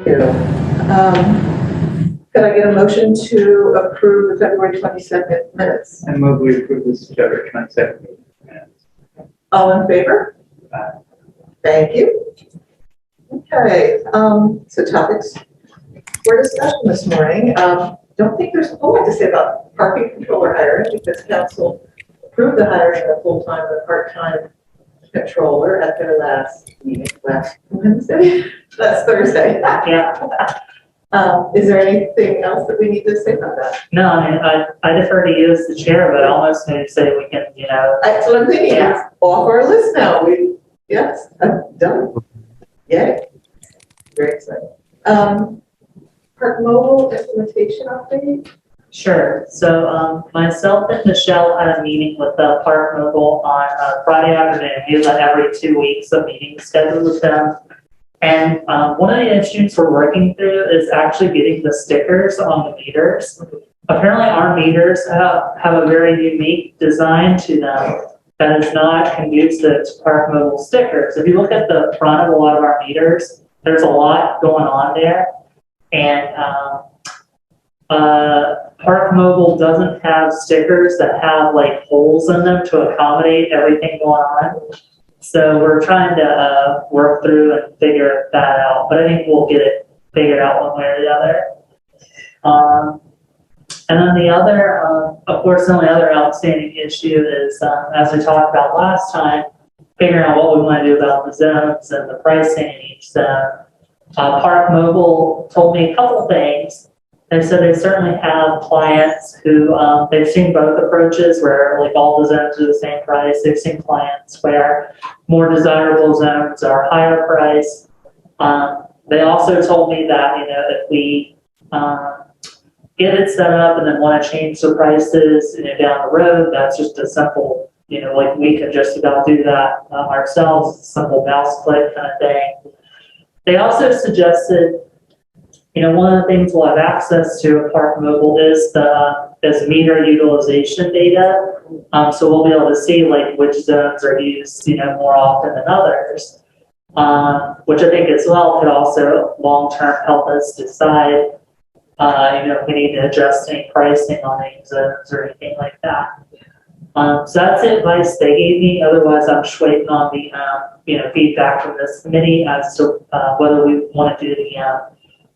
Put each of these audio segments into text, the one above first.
you. Could I get a motion to approve the February 22nd minutes? I move we approve this February 22nd minutes. All in favor? Thank you. Okay, so topics for discussion this morning. Don't think there's a whole lot to say about parking controller hiring because council approved the hiring of a full-time and a part-time controller at their last meeting, last Wednesday, last Thursday. Yeah. Is there anything else that we need to say about that? No, I mean, I defer to you as the chair, but I almost need to say we can, you know. That's what I'm thinking. Yeah. It's off our list now. Yes, I'm done. Yay. Very exciting. Park mobile implementation update. Sure. So myself and Michelle had a meeting with the Park Mobile on Friday afternoon. We have every 2 weeks a meeting scheduled with them. And one of the issues we're working through is actually getting the stickers on the meters. Apparently our meters have a very unique design to them that is not conducive to Park Mobile stickers. If you look at the front of a lot of our meters, there's a lot going on there. And Park Mobile doesn't have stickers that have like holes in them to accommodate everything going on. So we're trying to work through and figure that out, but I think we'll get it figured out one way or the other. And then the other, of course, the only other outstanding issue is, as we talked about last time, figuring out what we want to do about the zones and the pricing in each zone. Park Mobile told me a couple things. They said they certainly have clients who, they've seen both approaches where like all the zones are the same price. They've seen clients where more desirable zones are higher price. They also told me that, you know, if we get it set up and then want to change the prices, you know, down the road, that's just a simple, you know, like we can just about do that ourselves, simple mouse click kind of thing. They also suggested, you know, one of the things we'll have access to at Park Mobile is meter utilization data. So we'll be able to see like which zones are used, you know, more often than others, which I think as well could also long-term help us decide, you know, if we need to adjust any pricing on any zones or anything like that. So that's the advice they gave me. Otherwise, I'm just waiting on the, you know, feedback from this committee as to whether we want to do the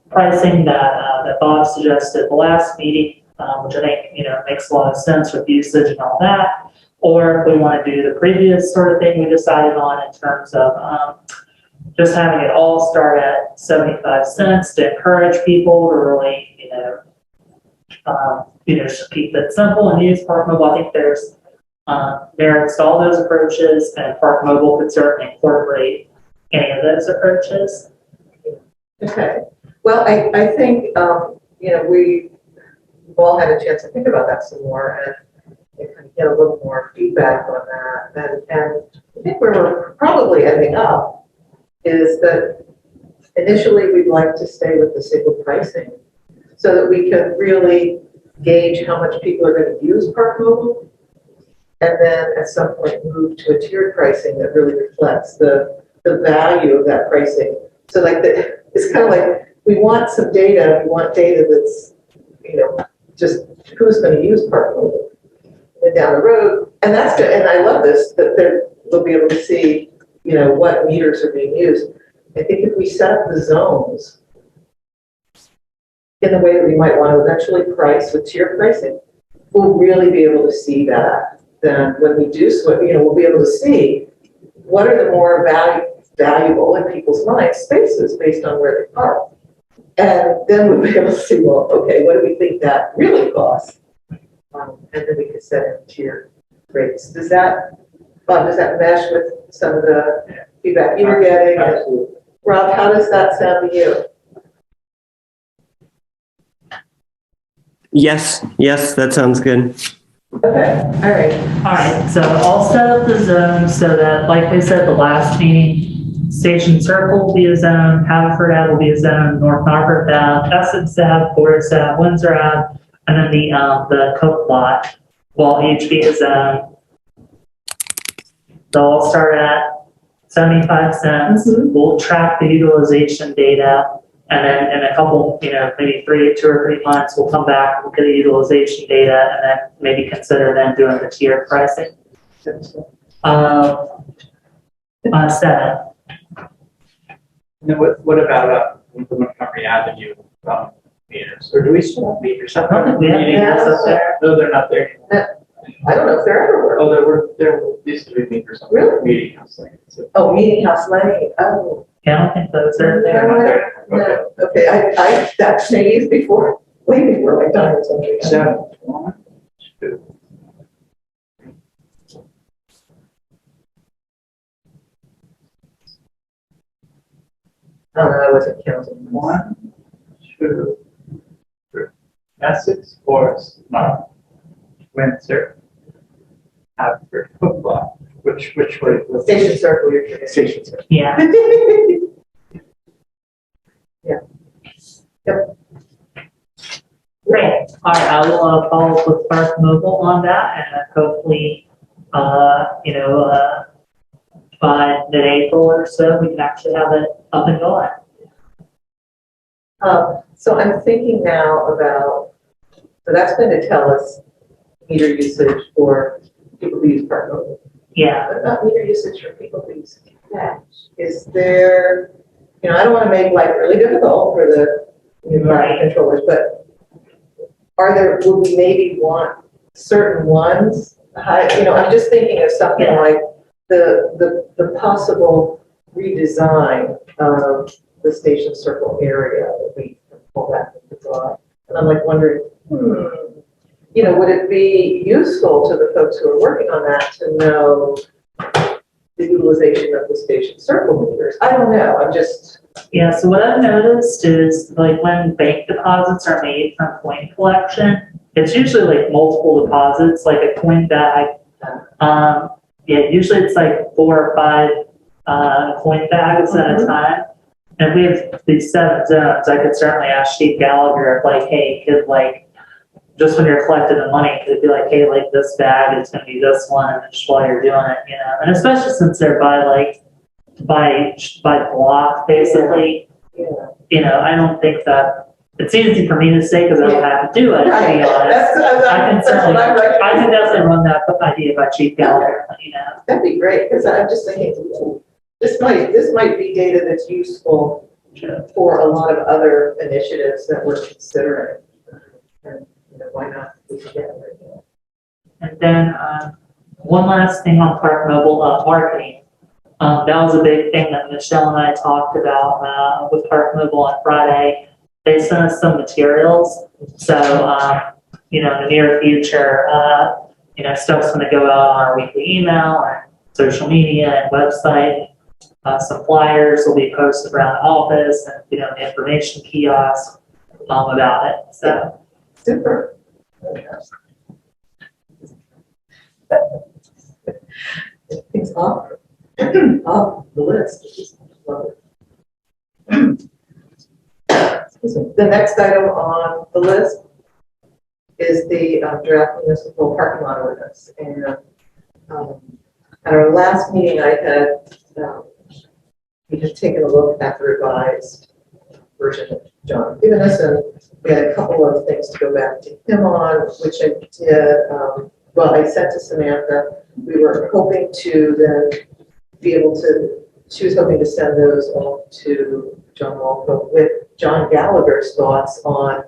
pricing that Bob suggested at the last meeting, which I think, you know, makes a lot of sense with usage and all that, or if we want to do the previous sort of thing we decided on in terms of just having it all start at 75 cents to encourage people to really, you know, just keep it simple and use Park Mobile. I think there's merits to all those approaches, and Park Mobile could certainly incorporate any of those approaches. Okay. Well, I think, you know, we've all had a chance to think about that some more and kind of get a little more feedback on that. And I think where we're probably ending up is that initially we'd like to stay with the single pricing so that we can really gauge how much people are going to use Park Mobile, and then at some point move to a tiered pricing that really reflects the value of that pricing. So like it's kind of like, we want some data. We want data that's, you know, just who's going to use Park Mobile and down the road. And that's good. And I love this, that they'll be able to see, you know, what meters are being used. I think if we set up the zones in the way that we might want to eventually price with tier pricing, we'll really be able to see that. Then when we do so, you know, we'll be able to see what are the more valuable in people's minds spaces based on where they park. And then we'll be able to see, well, okay, what do we think that really costs? And then we can set in tier rates. Does that mesh with some of the feedback you were getting? Absolutely. Rob, how does that sound to you? Yes, that sounds good. Okay, all right. All right, so I'll set up the zone so that, like they said, the last meeting, Station Circle will be a zone, Haverford Ave will be a zone, North Narberth Ave, Essex Ave, Forest Ave, Windsor Ave, and then the Coke lot will each be a zone. They'll all start at 75 cents. Mm-hmm. We'll track the utilization data, And then in a couple, maybe 2 or 3 months, we'll come back, look at the utilization data, and then maybe consider then doing the tier pricing. 7. And then what about the Montgomery Avenue meters? Or do we still have meters up I don't think we have there? meters up there. No, they're not there. I don't know if they're everywhere. Oh, there used to be meters on the Really? meeting house thing. So Oh, Meeting House Lane, oh. Yeah, I don't think those are they're there. not there. Okay. No, okay, that's maybe before, way before my time or something. 7. 1, 2. Oh, no, I wasn't counting. 1, 2, 3. Essex, Forest, Monmouth, Windsor, Hartford, football. Which way? Station Circle, you're kidding. Station Circle. Yeah. Yeah. Yep. Great. All right, I will follow up with Park Mobile on that, and hopefully, by mid-April or so, we can actually have it up and going. So I'm thinking now about, so that's going to tell us meter usage for people who use Park Mobile. Yeah. But not meter usage for people who use cash. Is there, I don't want to make life really difficult for the market controllers, but would we maybe want certain ones? I'm just thinking of something like the possible redesign of the Station Circle area that we can pull back into drive. And I'm like wondering, would it be useful to the folks who are working on that to know the utilization of the Station Circle meters? I don't know. I'm just. Yeah, so what I've noticed is like when bank deposits are made from coin collection, it's usually like multiple deposits, like a coin bag. Usually it's like 4 or 5 coin bags at a time. And if we have these 7 zones, I could certainly ask Chief Gallagher, like, hey, could just when you're collecting the money, could it be like, hey, like this bag is going to be this one, and just while you're doing it, and especially since they're by block, basically, I don't think that it's easy for me to say because I don't have to do it, to be honest. I can definitely run that idea by Chief Gallagher, That'd be great, because I'm just thinking, this might be data that's useful for a lot of other initiatives that we're considering. And, why not do it together? And then one last thing on Park Mobile marketing. That was a big thing that Michelle and I talked about with Park Mobile on Friday. They sent us some materials. So, in the near future, stuff's going to go out on our weekly email and social media and website. Some flyers will be posted around the office and, the information kiosk about it. So. Super. It's off the list. Excuse me. The next item on the list is the draft municipal parking lot ordinance. And at our last meeting, we had taken a look at the revised version of John given us, and we had a couple of things to go back to him on, which I did. I sent to Samantha. We were hoping to then be able to, she was hoping to send those off to John Walco with John Gallagher's thoughts on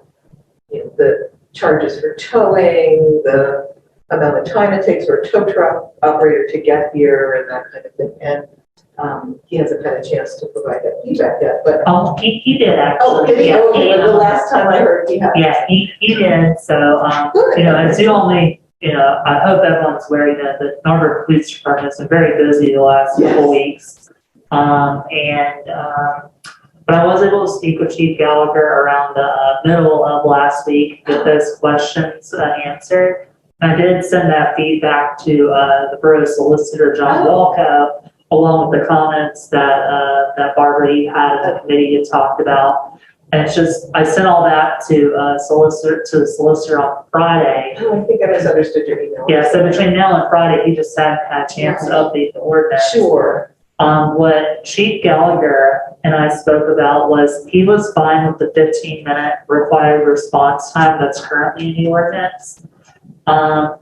the charges for towing, the amount of time it takes for a tow truck operator to get here, and that kind of thing. And he hasn't had a chance to provide that feedback yet, but he did actually. oh, did he? Yeah, Okay, the last time I heard he had. Yeah, he did. So it's the only. I hope everyone's aware that the Norfolk Police Department has been very busy the last couple weeks, but I was able to speak with Chief Gallagher around the middle of last week, get those questions answered. And I did send that feedback to the Borough Solicitor John Walco, along with the comments that Barbara had in the committee had talked about. And it's just, I sent all that to the solicitor on Friday. Oh, I think I misunderstood your email. Yeah, so between now and Friday, he just hadn't had a chance to update the ordinance. Sure. What Chief Gallagher and I spoke about was he was fine with the 15-minute required response time that's currently in the ordinance. And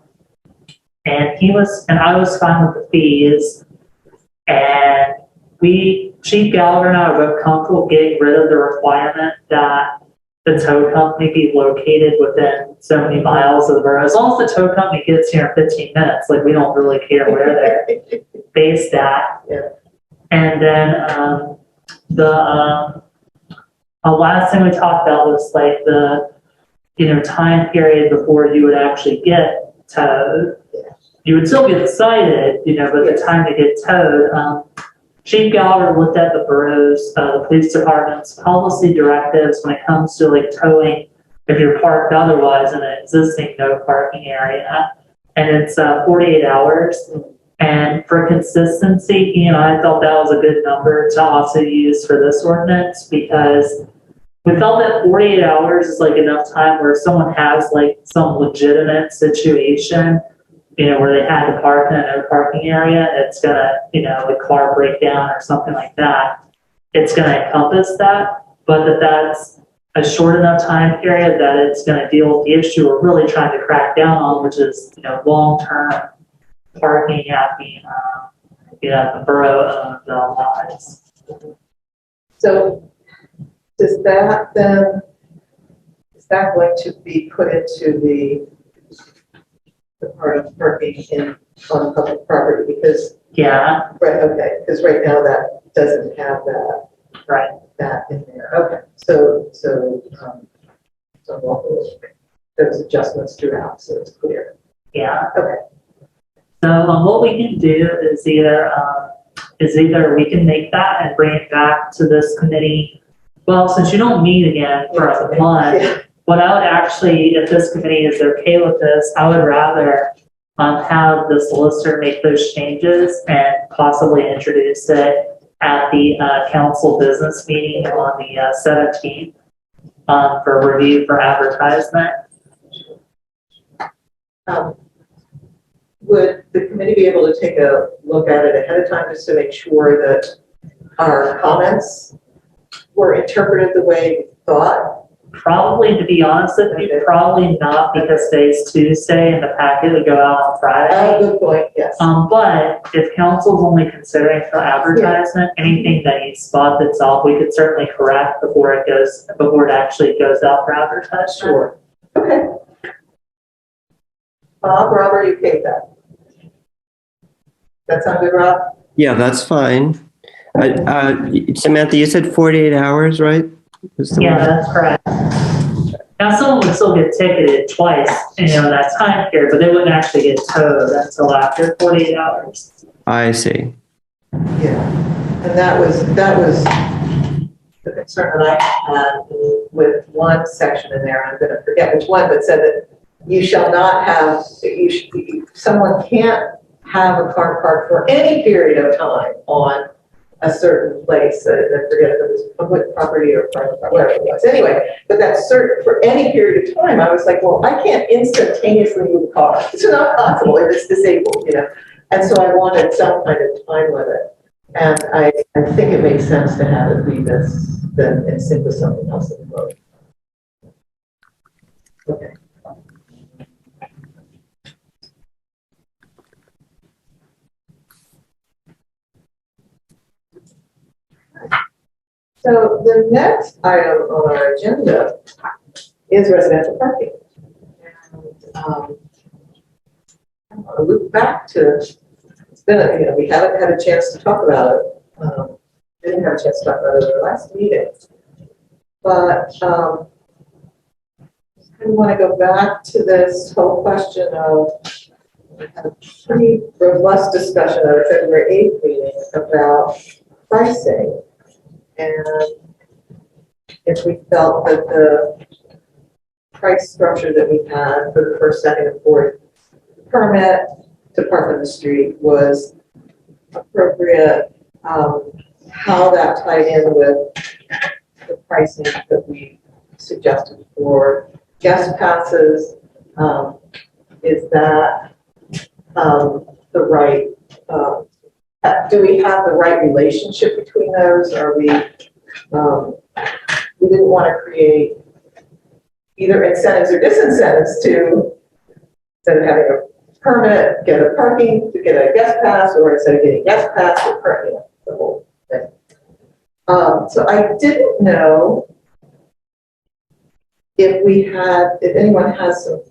I was fine with the fees. And Chief Gallagher and I are both comfortable getting rid of the requirement that the tow company be located within so many miles of the borough. As long as the tow company gets here in 15 minutes, like we don't really care where they're based at. Yeah. And then the last thing we talked about was like the time period before you would actually get towed. You would still get cited, but the time to get towed. Chief Gallagher looked at the borough's, the police department's policy directives when it comes to like towing if you're parked otherwise in an existing no parking area, and it's 48 hours. And for consistency, he and I felt that was a good number to also use for this ordinance, because we felt that 48 hours is like enough time where if someone has like some legitimate situation, where they had to park in a no parking area, it's gonna, a car breakdown or something like that, it's gonna encompass that, but that's a short enough time period that it's gonna deal with the issue we're really trying to crack down on, which is, long-term parking at the borough-owned lots. So is that going to be put into the part of parking on public property? Because Yeah. Right, okay, because right now that doesn't have that. Right. That in there. Okay, so those adjustments throughout, so it's clear. Yeah. Okay. So what we can do is either we can make that and bring it back to this committee. Well, since you don't meet again for a month, Yeah. what I would actually, if this committee is okay with this, I would rather have the solicitor make those changes and possibly introduce it at the council business meeting on the 17th for review for advertisement. Would the committee be able to take a look at it ahead of time just to make sure that our comments were interpreted the way we thought? Probably, to be honest with you, probably not, because today's Tuesday and the packet would go out on Friday. Oh, good point, yes. But if council's only considering for advertisement, anything that needs spot that's off, we could certainly correct before it actually goes out for advertisement. Sure. Okay. Bob, Rob, are you okay with that? That sound good, Rob? Yeah, that's fine. Samantha, you said 48 hours, right? Yeah, that's correct. Now, someone would still get ticketed twice, in that time period, but they wouldn't actually get towed until after 48 hours. I see. Yeah. And that was the concern that I had with one section in there. I'm going to forget which one, but said that you shall not have, someone can't have a car parked for any period of time on a certain place. I forget if it was public property or private property, whatever it was. Anyway, but that's certain for any period of time. I was like, well, I can't instantaneously move a car. It's not possible if it's disabled, And so I wanted some kind of time limit. And I think it makes sense to have it be this than sync with something else in the road. Okay. So the next item on our agenda is residential parking. And I want to loop back to, it's been, we haven't had a chance to talk about it. Didn't have a chance to talk about it at the last meeting. But I want to go back to this whole question of, we had a pretty robust discussion at our February 8th meeting about pricing. And if we felt that the price structure that we had for the first, second, and fourth permit to park on the street was appropriate, how that tied in with the pricing that we suggested for guest passes, is that the right do we have the right relationship between those? Are we didn't want to create either incentives or disincentives to, instead of having a permit, get a parking, to get a guest pass, or instead of getting a guest pass, or parking, the whole thing. So I didn't know if anyone has some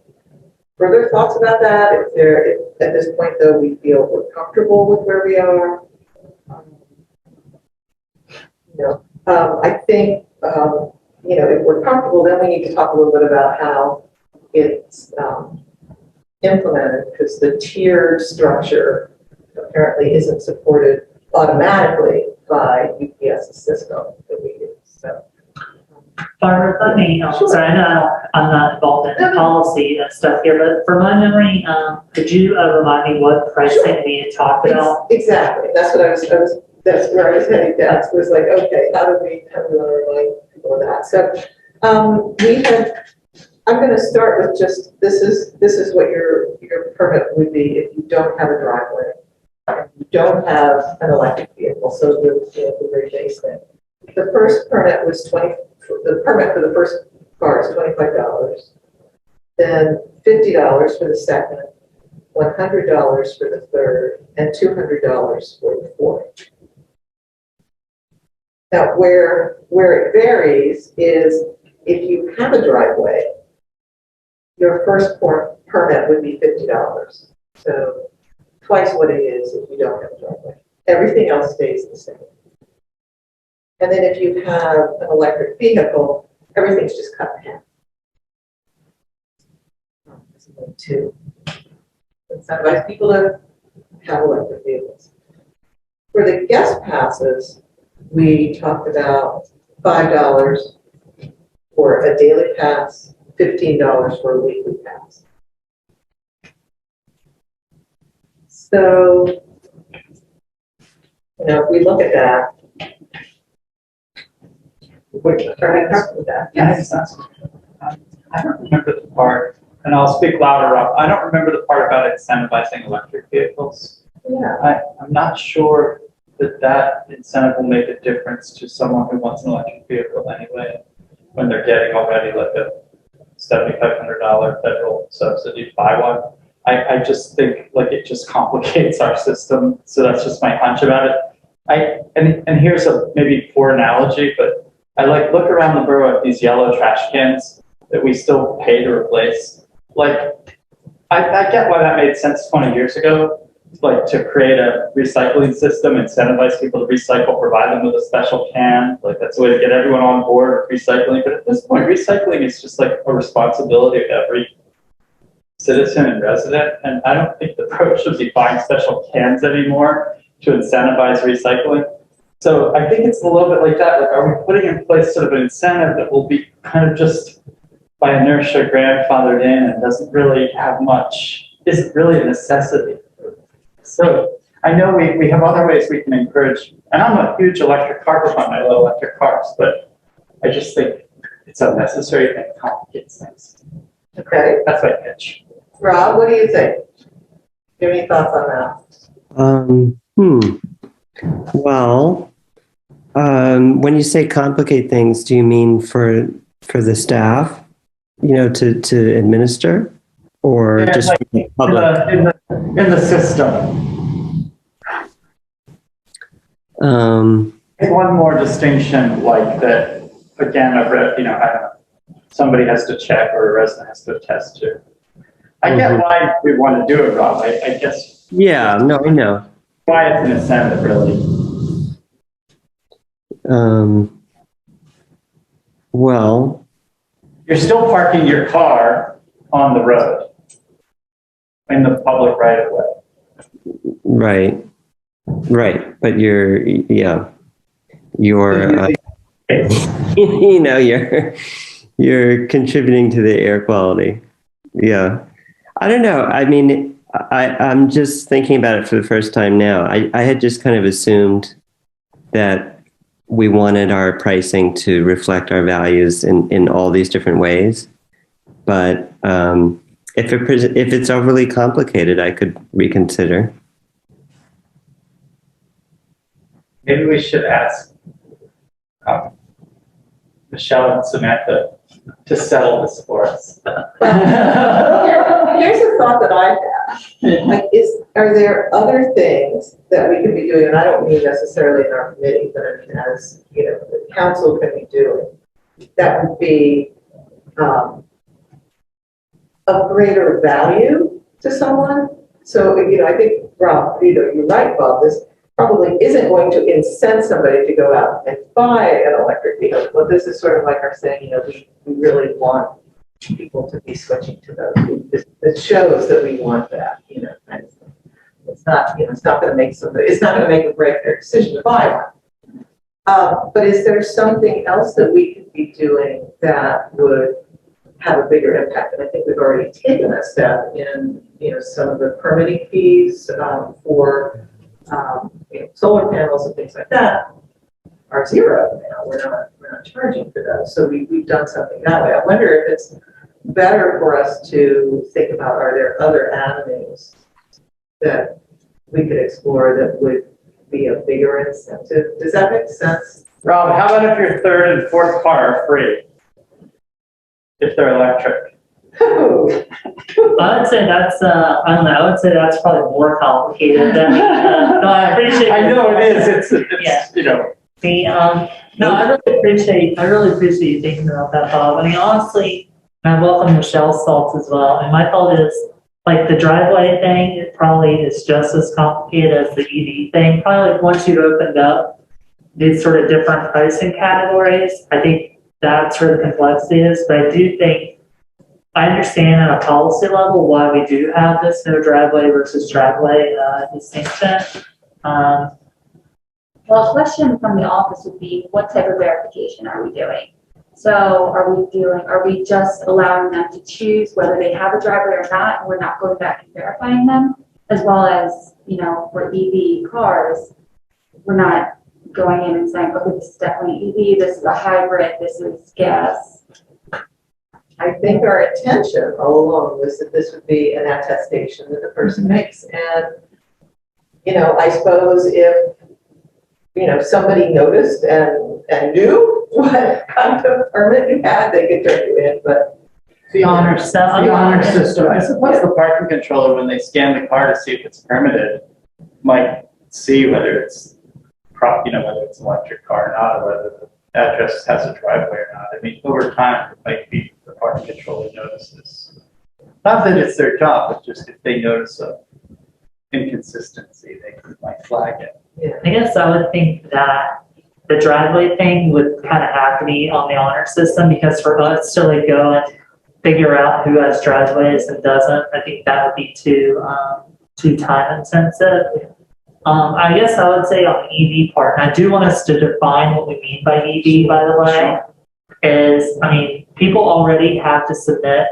further thoughts about that, if at this point though we feel we're comfortable with where we are. I think, if we're comfortable, then we need to talk a little bit about how it's implemented, because the tiered structure apparently isn't supported automatically by UPS's system that we use. So, Barbara, let me, Sure. sorry, I know I'm not involved in No. policy and stuff here, but for my memory, could you remind me what pricing we had talked about? Exactly. That's what that's where I was heading next, was like, okay, how do we want to remind people of that? So I'm going to start with just, this is what your permit would be if you don't have a driveway, if you don't have an electric vehicle. So the very basic. The first permit was the permit for the first car is $25, then $50 for the second, $100 for the third, and $200 for the fourth. Now, where it varies is if you have a driveway, your first permit would be $50. So twice what it is if you don't have a driveway. Everything else stays the same. And then if you have an electric vehicle, everything's just cut in half. This is like two. Incentivize people to have electric vehicles. For the guest passes, we talked about $5 for a daily pass, $15 for a weekly pass. So, if we look at that, are you comfortable with that? Yes. I don't remember the part, and I'll speak louder up. I don't remember the part about incentivizing electric vehicles. Yeah. I'm not sure that incentive will make a difference to someone who wants an electric vehicle anyway, when they're getting already like a $7,500 federal subsidy to buy one. I just think like it just complicates our system. So that's just my hunch about it. And here's a maybe poor analogy, but I look around the borough at these yellow trash cans that we still pay to replace. Like, I get why that made sense 20 years ago, like to create a recycling system, incentivize people to recycle, provide them with a special can. Like that's a way to get everyone on board with recycling. But at this point, recycling is just like a responsibility of every citizen and resident. And I don't think the approach should be buying special cans anymore to incentivize recycling. So I think it's a little bit like that. Like, are we putting in place sort of an incentive that will be kind of just by inertia grandfathered in and doesn't really have much, isn't really a necessity? So I know we have other ways we can encourage, and I'm a huge electric car proponent, I love electric cars, but I just think it's unnecessary and it complicates things. Okay. That's my pitch. Rob, what do you think? Do you have any thoughts on that? Well, when you say complicate things, do you mean for the staff, to administer, or Yeah, just like, for the public? in the system. One more distinction like that, again, I've read, I don't know, somebody has to check or a resident has to attest to. I get why we want to do it, Rob. I guess. Yeah, no, I know. Why it's an incentive, really. Well, You're still parking your car on the road in the public right of way. right. But you're you're contributing to the air quality. Yeah. I don't know. I mean, I'm just thinking about it for the first time now. I had just kind of assumed that we wanted our pricing to reflect our values in all these different ways. But if it's overly complicated, I could reconsider. maybe we should ask Michelle and Samantha to settle this for us. Here's a thought that I have. Like, are there other things that we could be doing, and I don't mean necessarily in our committee, but I mean as, the council can be doing, that would be of greater value to someone? So, I think, Rob, you're right, Bob, this probably isn't going to incent somebody to go out and buy an electric vehicle, but this is sort of like our saying, we really want people to be switching to those. It shows that we want that, kind of thing. It's not, it's not going to make or break their decision to buy one. But is there something else that we could be doing that would have a bigger impact? And I think we've already taken a step in, some of the permitting fees for solar panels and things like that are zero now. We're not charging for those. So we've done something that way. I wonder if it's better for us to think about, are there other avenues that we could explore that would be a bigger incentive? Does that make sense? Rob, how about if your third and fourth car are free? If they're electric. I would say that's, I don't know, I would say that's probably more complicated than, no, I appreciate. I know it is, it's yeah. No, I really appreciate you thinking about that, Bob. I mean, honestly, and I welcome Michelle's thoughts as well. And my thought is, like, the driveway thing, it probably is just as complicated as the EV thing. Probably like once you've opened up these sort of different pricing categories, I think that's where the complexity is. But I do think, I understand at a policy level why we do have this no driveway versus driveway distinction. Well, a question from the office would be, what type of verification are we doing? So are we just allowing them to choose whether they have a driveway or not, and we're not going back and verifying them? As well as, for EV cars, we're not going in and saying, okay, this is definitely EV, this is a hybrid, this is gas. I think our intention all along was that this would be an attestation that the person makes. And, I suppose if, somebody noticed and knew what kind of permit you had, they could turn you in, but. The honor system. I suppose the parking controller, when they scan the car to see if it's permitted, might see whether it's whether it's an electric car or not, or whether the address has a driveway or not. I mean, over time, it might be the parking controller notices. Not that it's their job, but just if they notice a inconsistency, they might flag it. Yeah. I guess I would think that the driveway thing would kind of have to be on the honor system, because for us to like go and figure out who has driveways and doesn't, I think that would be too time intensive. I guess I would say on the EV part, and I do want us to define what we mean by EV, by the way, is, people already have to submit,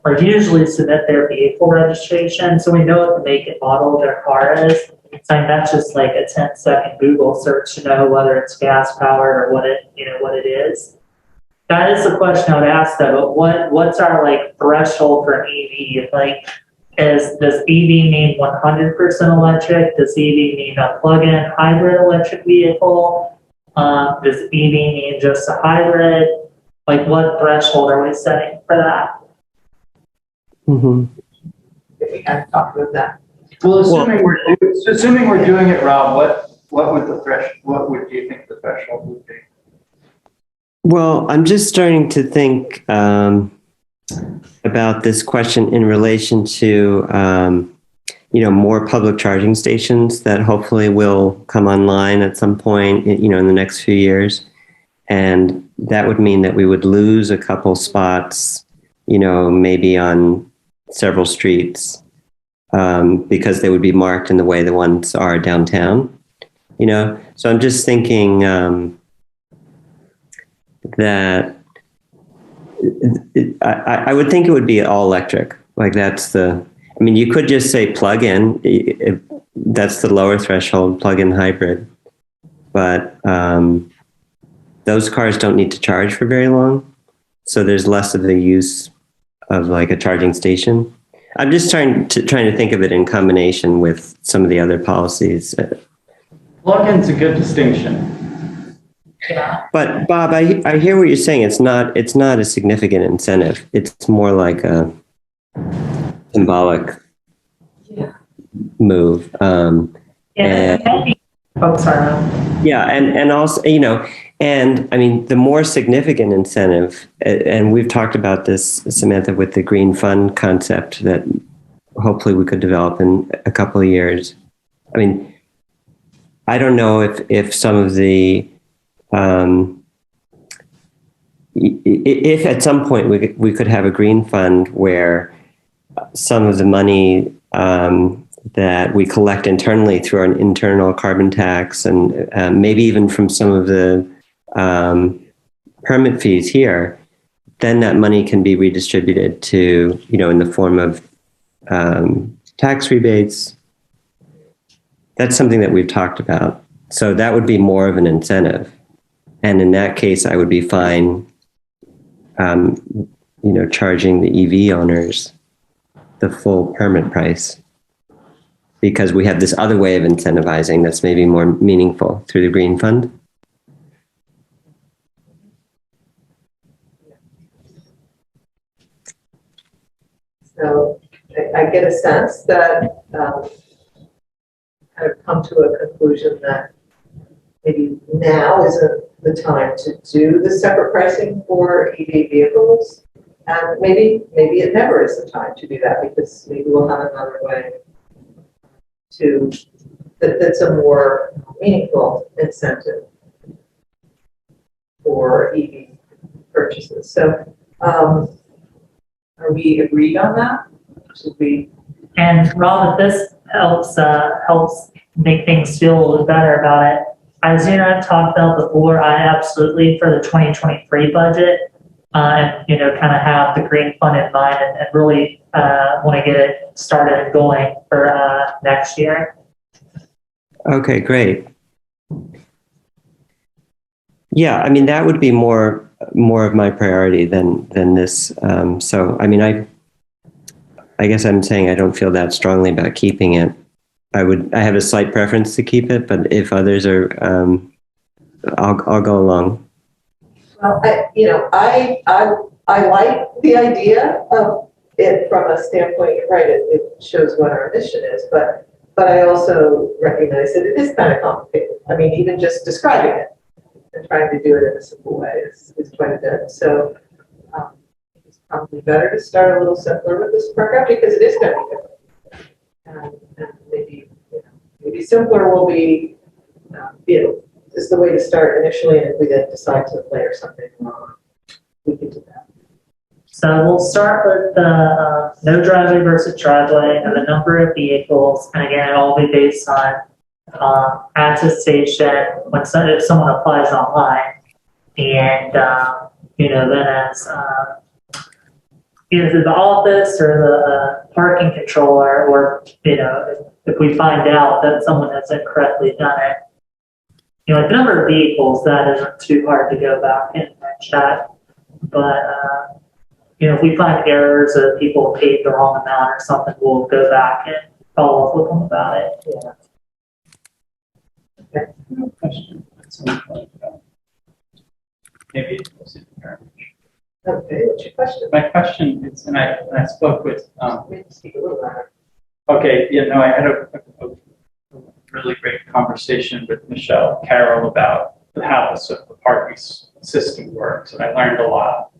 or usually submit their vehicle registration, so we know what the make and model of their car is. So that's just like a 10-second Google search to know whether it's gas powered or what it is. That is the question I would ask though, but what's our like threshold for an EV? Like, does EV mean 100% electric? Does EV mean a plug-in hybrid electric vehicle? Does EV mean just a hybrid? Like, what threshold are we setting for that? We have to talk about that. Well, assuming we're doing it, Rob, what would you think the threshold would be? Well, I'm just starting to think about this question in relation to, more public charging stations that hopefully will come online at some point, in the next few years. And that would mean that we would lose a couple spots, maybe on several streets, because they would be marked in the way the ones are downtown, So I'm just thinking that I would think it would be all electric. Like you could just say plug-in. That's the lower threshold, plug-in hybrid. But those cars don't need to charge for very long. So there's less of the use of like a charging station. I'm just trying to think of it in combination with some of the other policies. Plug-in's a good distinction. Yeah. But Bob, I hear what you're saying. It's not a significant incentive. It's more like a symbolic Yeah. move. Yeah, oh, sorry. Yeah, and also, and I mean, the more significant incentive, and we've talked about this, Samantha, with the green fund concept that hopefully we could develop in a couple of years. I mean, I don't know if some of the, if at some point we could have a green fund where some of the money that we collect internally through our internal carbon tax and maybe even from some of the permit fees here, then that money can be redistributed to, in the form of tax rebates. That's something that we've talked about. So that would be more of an incentive. And in that case, I would be fine, charging the EV owners the full permit price, because we have this other way of incentivizing that's maybe more meaningful through the green fund. So I get a sense that kind of come to a conclusion that maybe now isn't the time to do the separate pricing for EV vehicles. And maybe it never is the time to do that, because maybe we'll have another way that's a more meaningful incentive for EV purchases. So are we agreed on that? Should we? And Rob, if this helps make things feel a little better about it, as you and I have talked about before, I absolutely, for the 2023 budget, and kind of have the green fund in mind, and really want to get it started and going for next year. Okay, great. Yeah, I mean, that would be more of my priority than this. So, I mean, I guess I'm saying I don't feel that strongly about keeping it. I have a slight preference to keep it, but if others are, I'll go along. Well, I like the idea of it from a standpoint, you're right, it shows what our mission is, but I also recognize that it is kind of complicated. I mean, even just describing it and trying to do it in a simple way is quite a bit. So it's probably better to start a little simpler with this program, because it is going to be different. And maybe simpler will be, is the way to start initially, and if we then decide to layer something on, we can do that. So we'll start with the no driveway versus driveway and the number of vehicles. And again, it'll all be based on attestation if someone applies online. And, then as either the office or the parking controller, or, if we find out that someone has incorrectly done it, the number of vehicles, that isn't too hard to go back and check. But, if we find errors or people paid the wrong amount or something, we'll go back and follow up with them about it. Yeah. Okay. No question. Maybe it was in there. Okay, what's your question? My question is, and I spoke with, Maybe speak a little louder. okay, I had a really great conversation with Michelle Carroll about how the parking system works, and I learned a lot.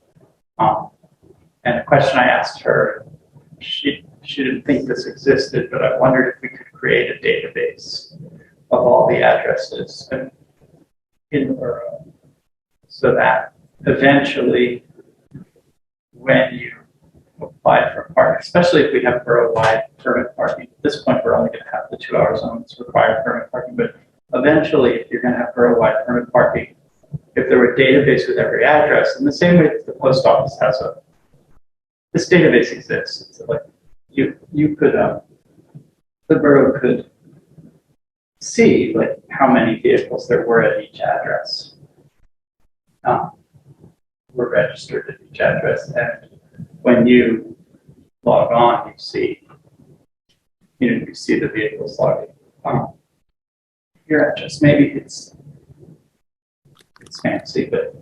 And the question I asked her, she didn't think this existed, but I wondered if we could create a database of all the addresses in the borough, so that eventually, when you apply for parking, especially if we have borough-wide permit parking, at this point we're only going to have the 2 hour zones required permit parking, but eventually, if you're going to have borough-wide permit parking, if there were a database with every address, in the same way that the post office has this database exists. It's like you could, the borough could see like how many vehicles there were at each address, were registered at each address, and when you log on, you see the vehicles logging. your address. Maybe it's fancy, but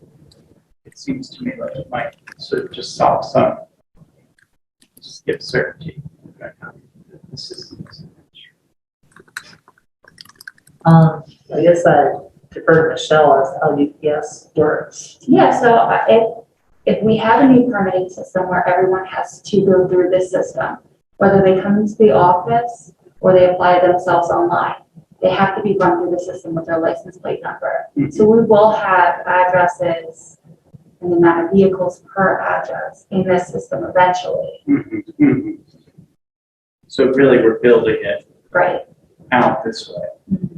it seems to me like it might sort of just solve some, just give certainty. The system is. I guess I defer to Michelle as how UPS works. Yeah, so if we have a new permitting system where everyone has to go through this system, whether they come into the office or they apply themselves online, they have to be run through the system with their license plate number. Mm-hmm. So we will have addresses and the amount of vehicles per address in this system eventually. Mm-hmm. Mm-hmm. So really, we're building it Right. out this way. Mm-hmm.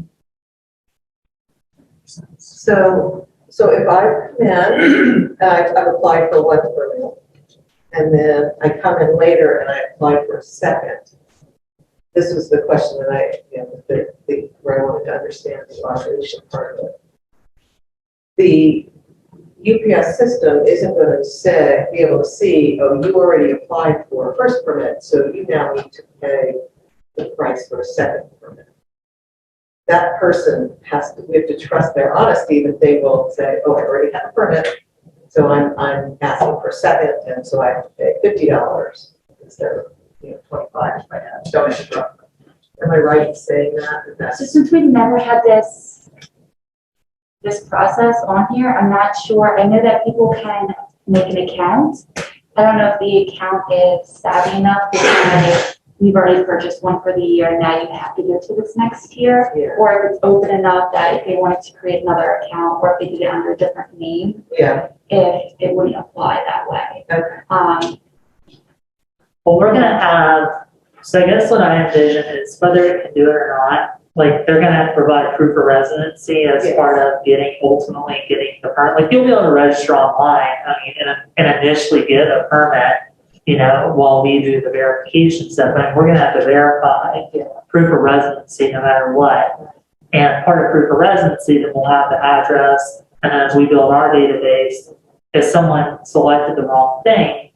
So if I come in, I've applied for one permit, and then I come in later and I apply for a second. This was the question that where I wanted to understand the operation part of it. The UPS system isn't going to be able to see, oh, you already applied for a first permit, so you now need to pay the price for a second permit. That person we have to trust their honesty that they will say, oh, I already have a permit, so I'm asking for a second, and so I have to pay $50 instead of, 25 if I have. Am I right in saying that? So since we've never had this process on here, I'm not sure. I know that people can make an account. I don't know if the account is savvy enough to say, you've already purchased one for the year, now you have to go to this next year. Yeah. Or if it's open enough that if they wanted to create another account, or if they did it under a different name, Yeah. if it wouldn't apply that way. Okay. Well, we're gonna have, so I guess what I envision is whether it can do it or not, like they're gonna have to provide proof of residency as Yes. part of ultimately getting the permit. Like you'll be able to register online, and initially get a permit, while we do the verification stuff. And we're gonna have to verify proof of residency no matter what. And part of proof of residency, then we'll have the address. And as we build our database, if someone selected the wrong thing,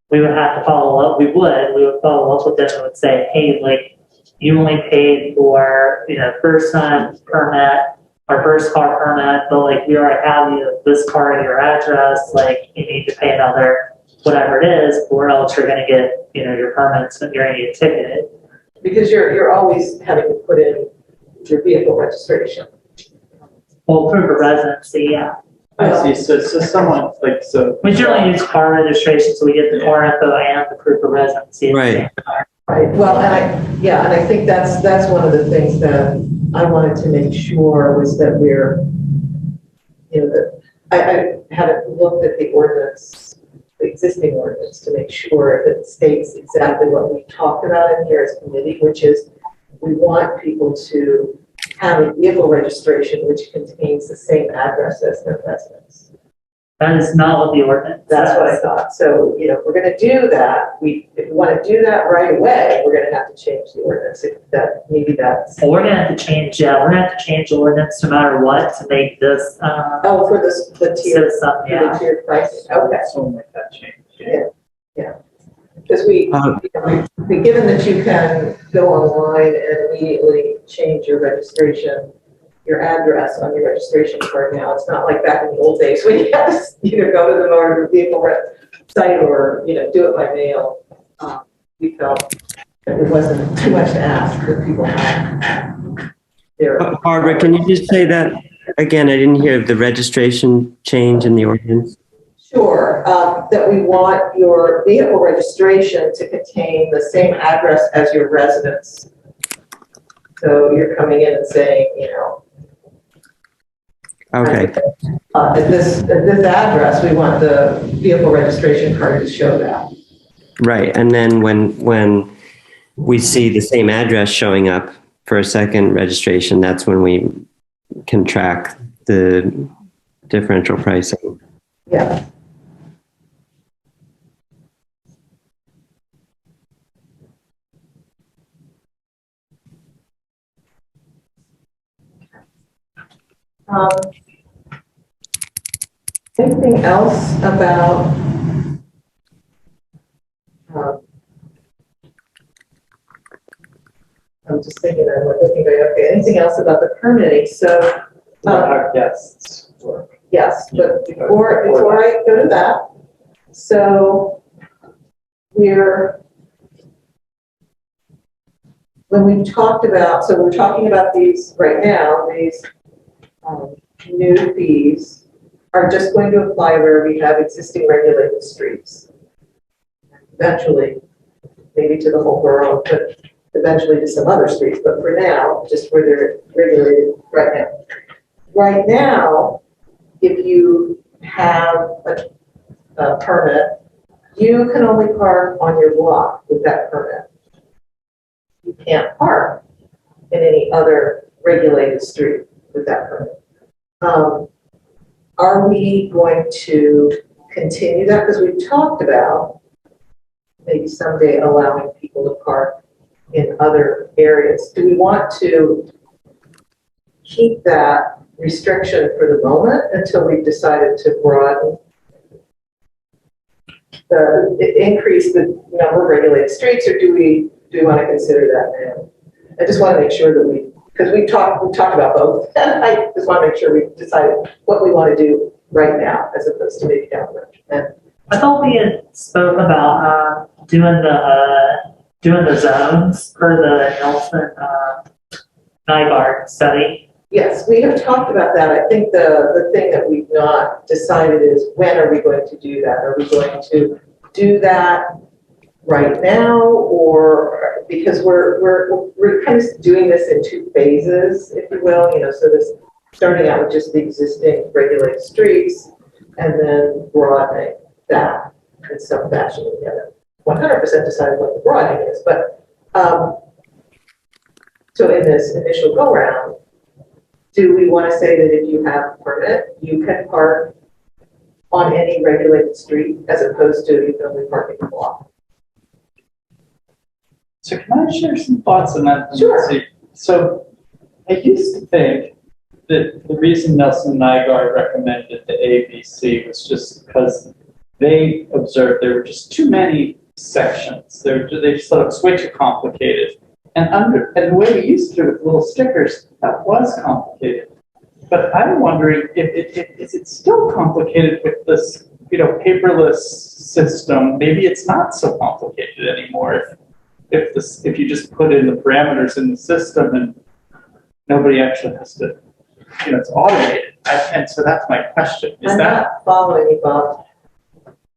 we would have to follow up. We would follow up with them and would say, hey, like you only paid for, first time permit or first car permit, but like we already have this car at your address, like you need to pay another whatever it is, or else you're going to get, your permits and you're going to get ticketed. Because you're always having to put in your vehicle registration. Well, proof of residency, yeah. I see. So someone We generally use car registration, so we get the car info and the proof of residency. Right. Right. Well, and I think that's one of the things that I wanted to make sure was that we're, that I haven't looked at the ordinance, the existing ordinance, to make sure that it states exactly what we talked about in here as committee, which is we want people to have a vehicle registration which contains the same address as their residence. That is not what the ordinance That's says. what I thought. So, if we're going to do that, if we want to do that right away, we're going to have to change the ordinance. Well, we're gonna have to change, we're gonna have to change the ordinance no matter what to make this, Oh, for the tier, system, yeah. the tiered pricing. Okay. someone make that change. Because given that you can go online and immediately change your registration, your address on your registration card now, it's not like back in the old days when you had to either go to the motor vehicle site or, do it by mail. We felt that it wasn't too much to ask for people have their. Barbara, can you just say that again? I didn't hear the registration change in the ordinance. Sure, that we want your vehicle registration to contain the same address as your residence. So you're coming in and saying, Okay. at this address, we want the vehicle registration card to show that. Right. And then when we see the same address showing up for a second registration, that's when we can track the differential pricing. Yeah. Anything else about I'm just thinking, I'm like looking, okay, anything else about the permitting? So, Our guests work. yes, but before I go to that, so when we've talked about, so we're talking about these right now, these new fees are just going to apply where we have existing regulated streets. Eventually, maybe to the whole borough, but eventually to some other streets, but for now, just where they're regulated right now. Right now, if you have a permit, you can only park on your block with that permit. You can't park in any other regulated street with that permit. Are we going to continue that? Because we've talked about maybe someday allowing people to park in other areas. Do we want to keep that restriction for the moment until we've decided to broaden increase the number of regulated streets, or do we want to consider that now? I just want to make sure that because we talked about both, and I just want to make sure we decided what we want to do right now as opposed to maybe down the road. I thought we had spoke about doing the zones for the Nelson Nygaard study. Yes, we have talked about that. I think the thing that we've not decided is when are we going to do that? Are we going to do that right now, or because we're kind of doing this in two phases, if you will, so this starting out with just the existing regulated streets and then broadening that in some fashion. We haven't 100% decided what the broadening is, but so in this initial go round, do we want to say that if you have a permit, you can park on any regulated street as opposed to you can only park in the block? So can I share some thoughts on that? Sure. So I used to think that the reason Nelson Nygaard recommended the ABC was just because they observed there were just too many sections. They just thought it was way too complicated. And the way we used to do it with little stickers, that was complicated. But I'm wondering is it still complicated with this, paperless system? Maybe it's not so complicated anymore if you just put in the parameters in the system and nobody actually has to, it's automated. And so that's my question. I'm not following you, Bob.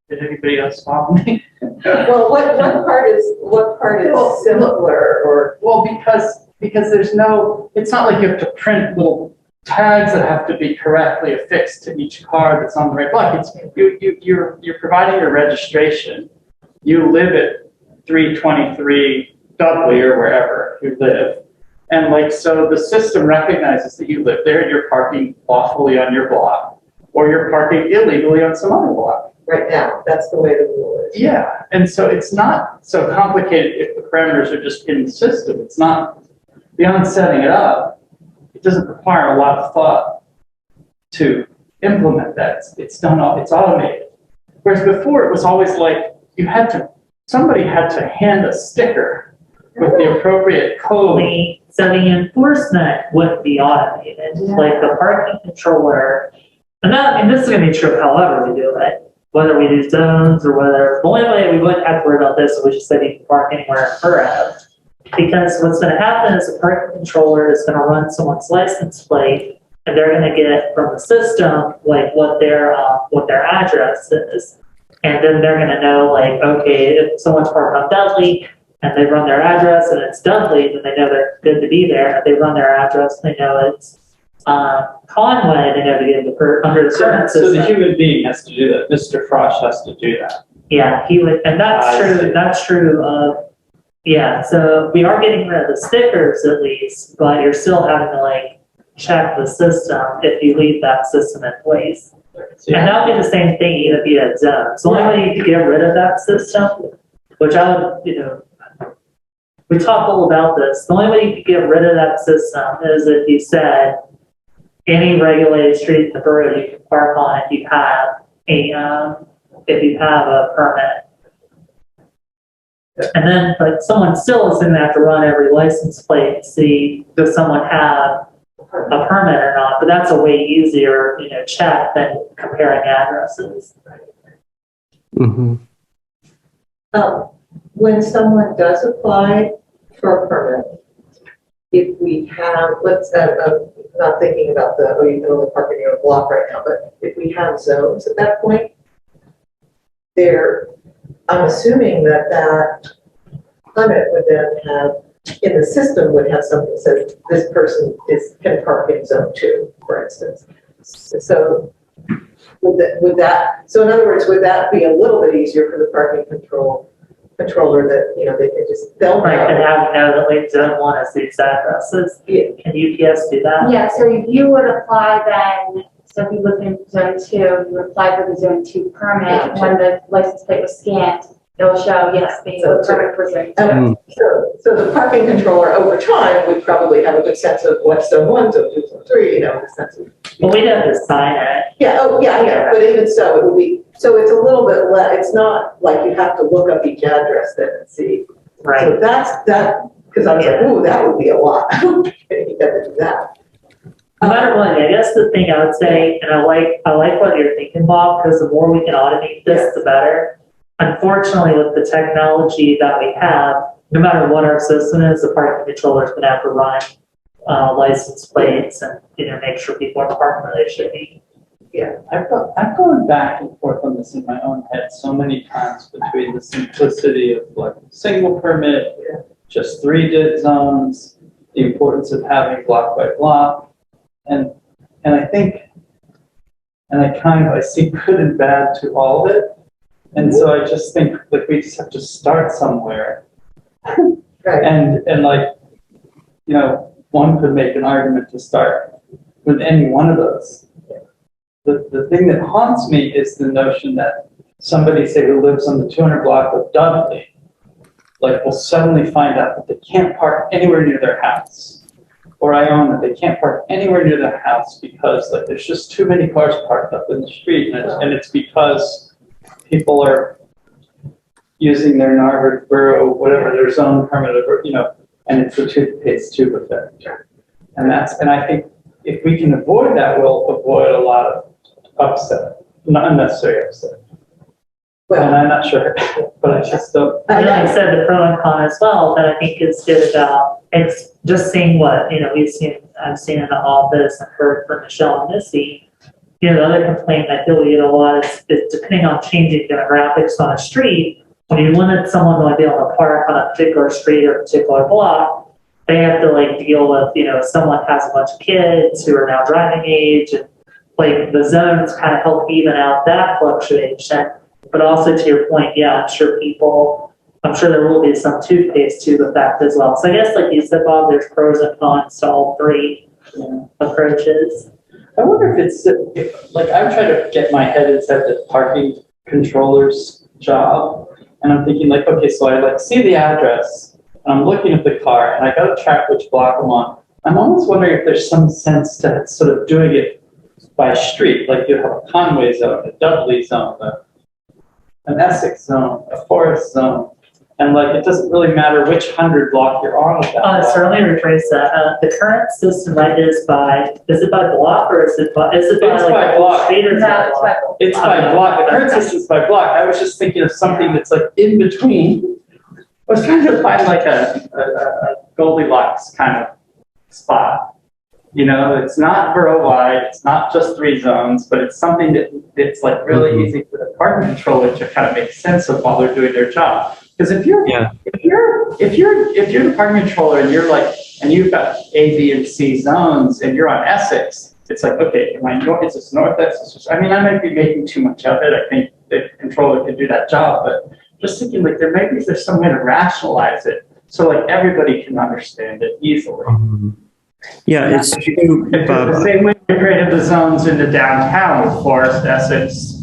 Did anybody else follow me? Well, what part is simpler, or? Well, because there's it's not like you have to print little tags that have to be correctly affixed to each car that's on the right block. It's you're providing your registration. You live at 323 Dudley or wherever you live. And so the system recognizes that you live there and you're parking lawfully on your block, or you're parking illegally on some other block. Right now, that's the way the rule is. Yeah, and so it's not so complicated if the parameters are just in the system. It's not, beyond setting it up, it doesn't require a lot of thought to implement that. It's automated. Whereas before it was always like somebody had to hand a sticker with the appropriate code. So the enforcement would be automated, like the parking controller. And this is going to be true however we do it. Whether we do zones or whether, the only way we wouldn't have to worry about this is we just said you can park anywhere in borough. Because what's going to happen is the parking controller is going to run someone's license plate, and they're going to get from the system what their address is, and then they're going to know okay, if someone's parked on Dudley and they run their address and it's Dudley, then they know they're good to be there. If they run their address, they know it's Conway, they know to get under the current system. So the human being has to do that. Mr. Frosch has to do that. Yeah, he would, and that's true. That's true. Yeah, so we are getting rid of the stickers at least, but you're still having to check the system if you leave that system in place. Yeah. And that would be the same thing even if you had zones. The only way you could get rid of that system, which I would, we talked a little about this. The only way you could get rid of that system is if you said any regulated street in the borough you can park on if you have a permit. And then, but someone still is going to have to run every license plate and see, does someone have a permit or not? But that's a way easier, check than comparing addresses. Mm-hmm. When someone does apply for a permit, if we have, I'm not thinking about you can only park in your own block right now, but if we have zones at that point, I'm assuming that permit would then have, in the system, would have something that says this person can park in zone 2, for instance. So would that, so in other words, would that be a little bit easier for the parking controller that, they can just, they'll Right, and know. have that like zone 1 is these addresses. Yeah. Can UPS do that? Yeah, so you would apply then, so if you look in zone 2, you would apply for the zone 2 permit. Gotcha. When the license plate was scanned, it'll show, yes, the Zone 2. permit for zone 2. And so the parking controller over time would probably have a good sense of what's zone 1, zone 2, zone 3, a sense of. Well, we'd have to sign it. Yeah, but even so, it would be, so it's a little bit it's not like you have to look up each address then and see. Right. So because I was like, ooh, that would be a lot. You got to do that. No matter what, I guess the thing I would say, and I like what you're thinking, Bob, because the more we can automate this, the better. Unfortunately, with the technology that we have, no matter what our system is, the parking controller is going to have to run license plates and make sure people are parking where they should be. Yeah. I've gone back and forth on this in my own head so many times between the simplicity of like single permit, just 3 zones, the importance of having block by block, and I think, and I see good and bad to all of it, and so I just think like we just have to start somewhere, Right. and like one could make an argument to start with any one of those. The thing that haunts me is the notion that somebody, say, who lives on the 200 block of Dudley, like, will suddenly find out that they can't park anywhere near their house. Or I own that they can't park anywhere near their house because, like, there's just too many cars parked up in the street. And it's because people are using their Narberth Borough, whatever, their zone permit, and it's the toothpaste tube effect. And I think if we can avoid that, we'll avoid a lot of upset, not unnecessary upset. Well, and I'm not sure, but I just don't. And like I said, the pro and con as well, that I think is good about just seeing what, I've seen in the office and heard from Michelle and Missy. The other complaint I feel we get a lot is depending on changing demographics on a street, when you limit someone to be able to park on a particular street or a particular block, they have to deal with, if someone has a bunch of kids who are now driving age, and the zones kind of help even out that fluctuation. But also to your point, yeah, I'm sure there will be some toothpaste tube effect as well. So I guess like you said, Bob, there's pros and cons to all 3 approaches. I wonder if I'm trying to get my head inside the parking controller's job, and I'm thinking okay, so I see the address, and I'm looking at the car, and I got to track which block I'm on. I'm almost wondering if there's some sense to sort of doing it by street, like you have a Conway zone, a Dudley zone, an Essex zone, a Forest zone, and it doesn't really matter which 100 block you're on with that. Certainly rephrase that. The current system, right, is it by block or is it by block. Street or It's by block. The current system is by block. I was just thinking of something that's in between. I was trying to find a Goldilocks kind of spot. It's not borough-wide, it's not just 3 zones, but it's something that's really easy for the parking controller to kind of make sense of while they're doing their job. Because if you're the parking controller and and you've got A, B, and C zones and you're on Essex, it's okay, is this north Essex? I might be making too much of it. I think the controller can do that job, but just thinking there's some way to rationalize it so everybody can understand it easily. Yeah, it's true, Bob. The same way we created the zones in the downtown with Forest, Essex,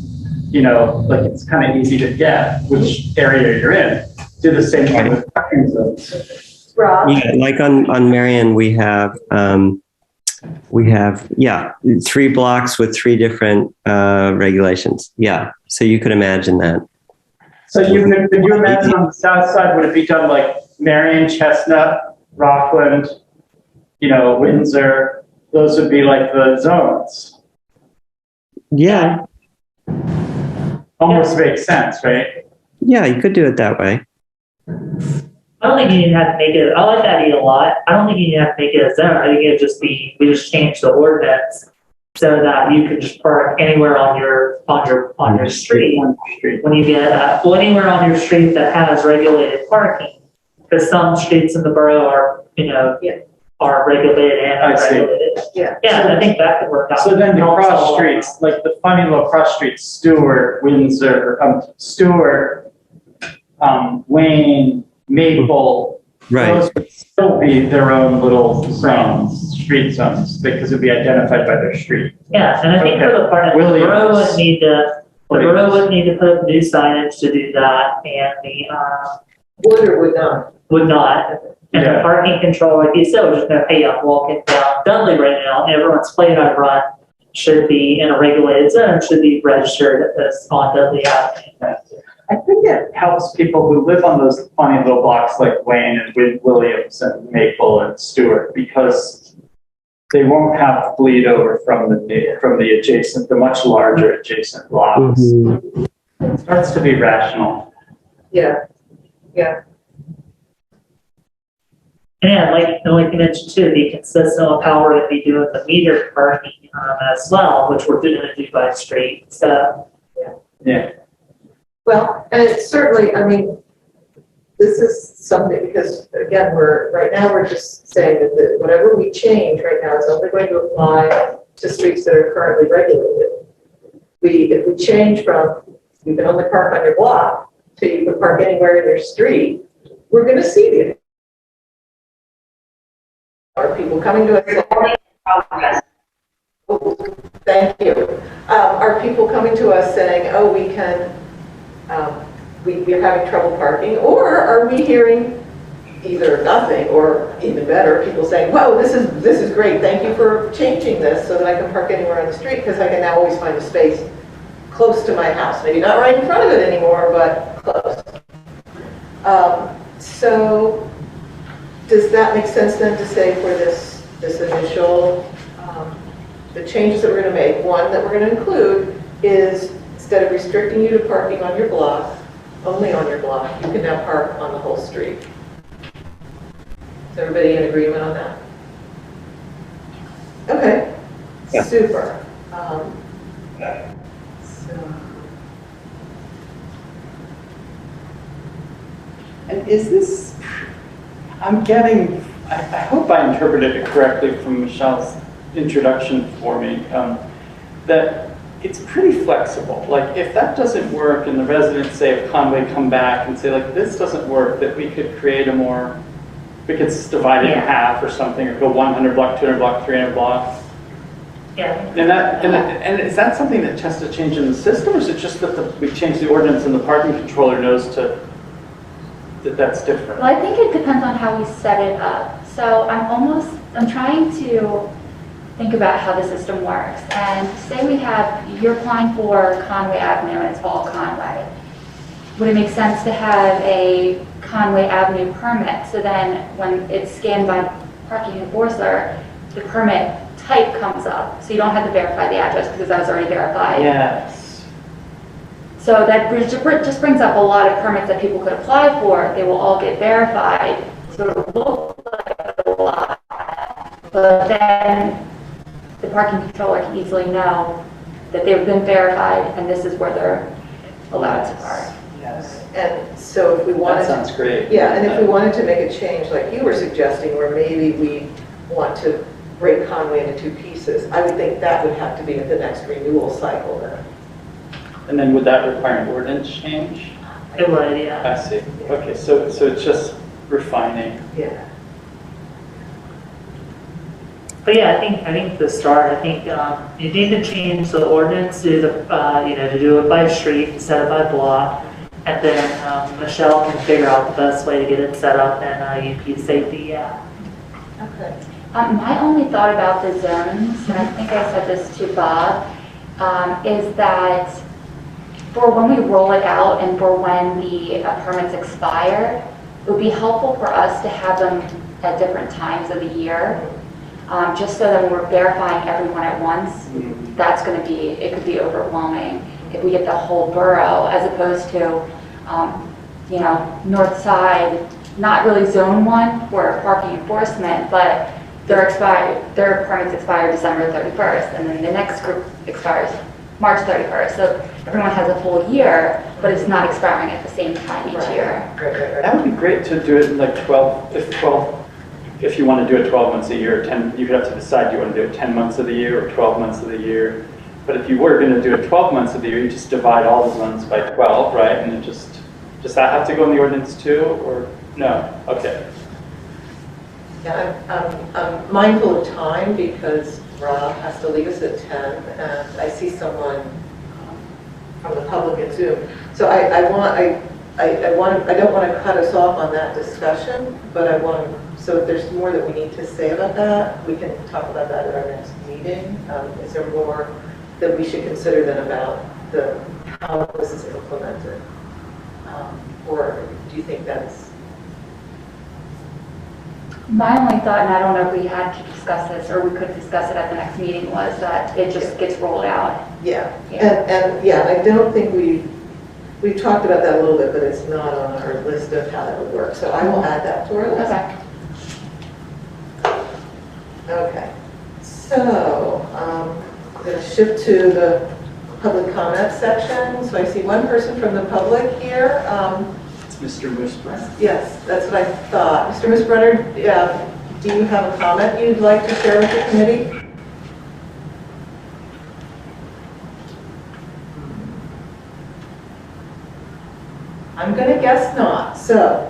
it's kind of easy to get which area you're in. Do the same thing with parking zones. Rob? Yeah, like on Marion, we have 3 blocks with 3 different regulations. Yeah, so you could imagine that. So could you imagine on the south side, would it be done like Marion, Chestnut, Rockland, Windsor? Those would be like the zones. Yeah, Almost makes sense, right? yeah, you could do it that way. I don't think you even have to make it, I like that idea a lot. I don't think you even have to make it a zone. I think it'd just be, we just change the ordinance so that you can just park anywhere on your street. When you get, anywhere on your street that has regulated parking. Because some streets in the borough are, are regulated and I see. unregulated. Yeah. Yeah, I think that could work out. So then the cross streets, like the funny little cross streets, Stewart, Windsor, Stewart, Wayne, Maple. Right. Those would still be their own little zones, street zones, because it'd be identified by their street. Yeah, and I think for the part of the Williams. borough would need to, put up new signage to do that, and the, Would or would not? would not. And the Yeah. parking control, like you said, was just gonna, hey, I'm walking down Dudley right now, and everyone's plate I run should be in a regulated zone, should be registered as on Dudley Avenue. I think it helps people who live on those funny little blocks like Wayne and Williams and Maple and Stewart, because they won't have bleed over from the much larger adjacent blocks. Mhm. It starts to be rational. Yeah, yeah. And like you mentioned too, be consistent with how we're gonna be doing the meter parking, as well, which we're gonna do by street, so. Yeah. Well, and it's certainly, I mean, this is something, because again, right now we're just saying that whatever we change right now is only going to apply to streets that are currently regulated. If we change from, you can only park on your block to you can park anywhere in your street, we're gonna see the. Are people coming to us? Oh, thank you. Are people coming to us saying, oh, we can, we're having trouble parking, or are we hearing either nothing or even better, people saying, whoa, this is great, thank you for changing this so that I can park anywhere on the street because I can now always find a space close to my house, maybe not right in front of it anymore, but close. So does that make sense then to say for this initial, the changes that we're going to make, one that we're going to include is instead of restricting you to parking on your block, only on your block, you can now park on the whole street. Is everybody in agreement on that? Okay, Yeah. super. And is this, I hope I interpreted it correctly from Michelle's introduction for me, that it's pretty flexible. Like if that doesn't work and the residents say of Conway come back and say like, this doesn't work, that we could create we could divide it in half or something, or go 100 block, 200 block, 300 block. Yeah. And is that something that has to change in the system, or is it just that we change the ordinance and the parking controller knows that's different? Well, I think it depends on how we set it up. So I'm trying to think about how the system works. And say you're applying for Conway Avenue and it's all Conway. Would it make sense to have a Conway Avenue permit? So then when it's scanned by parking enforcer, the permit type comes up. So you don't have to verify the address because that was already verified. Yes. So that just brings up a lot of permits that people could apply for. They will all get verified. So it'll look like a lot. But then the parking controller can easily know that they've been verified and this is where they're allowed to park. Yes. And so if we wanted That sounds great. Yeah, and if we wanted to make a change like you were suggesting, where maybe we want to break Conway into two pieces, I would think that would have to be at the next renewal cycle then. And then would that require an ordinance change? It would, yeah. I see. Okay, so it's just refining. Yeah. But yeah, I think to start, you need to change the ordinance to to do it by street instead of by block. And then Michelle can figure out the best way to get it set up in UP safety, yeah. Okay. My only thought about the zones, and I think I said this to Bob, is that for when we roll it out and for when the permits expire, it would be helpful for us to have them at different times of the year, just so that when we're verifying everyone at once, that's going to be, it could be overwhelming if we get the whole borough, as opposed to, you know, north side, not really zone 1 for parking enforcement, but their permits expire December 31st, and then the next group expires March 31st. So everyone has a full year, but it's not expiring at the same time each year. Right. That would be great to do it in like 12, if you want to do it 12 months a year, 10, you could have to decide, do you want to do it 10 months of the year or 12 months of the year? But if you were going to do it 12 months of the year, you just divide all the months by 12, right? And it does that have to go in the ordinance too, or no? Okay. Yeah, I'm mindful of time because Rob has to leave us at 10, and I see someone from the public at Zoom. So I don't want to cut us off on that discussion, but so if there's more that we need to say about that, we can talk about that at our next meeting. Is there more that we should consider then about how this is implemented? Or do you think that's... My only thought, and I don't know if we had to discuss this or we could discuss it at the next meeting, was that it just gets rolled out. Yeah. And yeah, I don't think we've talked about that a little bit, but it's not on our list of how that would work. So I will add that to our list. Okay. So I'm going to shift to the public comment section. So I see one person from the public here. It's Mr. Whisper. Yes, that's what I thought. Mr. Misbrunner, do you have a comment you'd like to share with the committee? I'm going to guess not. So,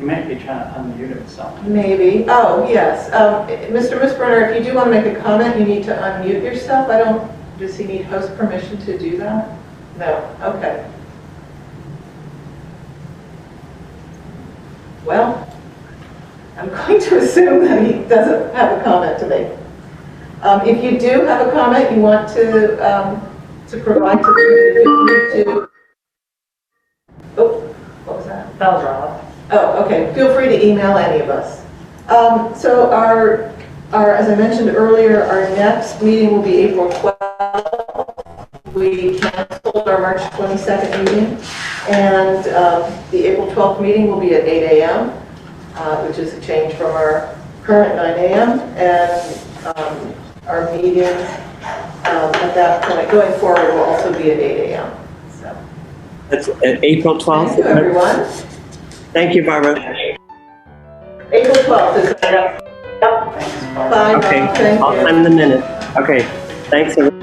You might be trying to unmute himself. maybe. Oh, yes. Mr. Misbrunner, if you do want to make a comment, you need to unmute yourself. Does he need host permission to do that? No. Okay. Well, I'm going to assume that he doesn't have a comment to make. If you do have a comment you want to provide to the committee, oh, what was that? That was Rob. Oh, okay. Feel free to email any of us. So as I mentioned earlier, our next meeting will be April 12th. We canceled our March 22nd meeting, and the April 12th meeting will be at 8 a.m., which is a change from our current 9 a.m., and our meeting at that point going forward will also be at 8 a.m. So. That's April 12th? Thank you, everyone. Thank you, Barbara. April 12th is... Bye, Okay, Bob. Thank I'll you. send the minute. Okay, thanks, everyone.